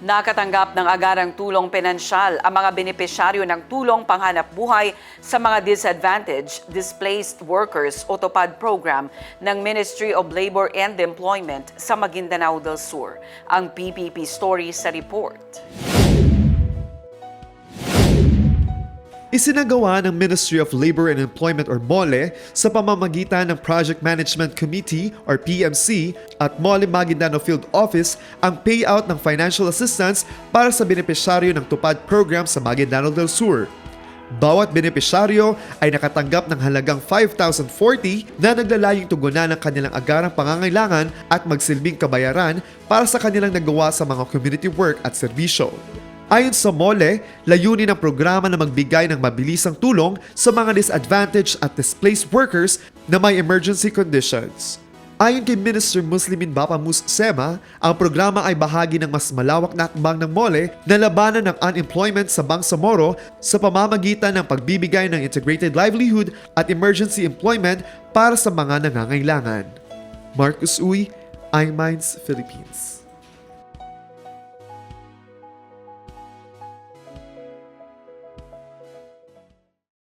Nakatanggap ng agarang tulong pinansyal ang mga benepisyaryo ng tulong panghanap buhay sa mga disadvantaged displaced workers o TUPAD program ng Ministry of Labor and Employment sa Maguindanao del Sur. Ang PPP story sa report. Isinagawa ng Ministry of Labor and Employment or MOLE sa pamamagitan ng Project Management Committee or PMC at MOLE Maguindanao Field Office ang payout ng financial assistance para sa benepisyaryo ng TUPAD program sa Maguindanao del Sur. Bawat benepisyaryo ay nakatanggap ng halagang 5,040 na naglalayong tugunan ng kanilang agarang pangangailangan at magsilbing kabayaran para sa kanilang nagawa sa mga community work at serbisyo. Ayon sa MOLE, layunin ng programa na magbigay ng mabilisang tulong sa mga disadvantaged at displaced workers na may emergency conditions. Ayon kay Minister Muslimin Bapamus Sema, ang programa ay bahagi ng mas malawak na hakbang ng MOLE na labanan ng unemployment sa Bangsamoro sa pamamagitan ng pagbibigay ng integrated livelihood at emergency employment para sa mga nangangailangan. Marcus Uy, iMinds Philippines.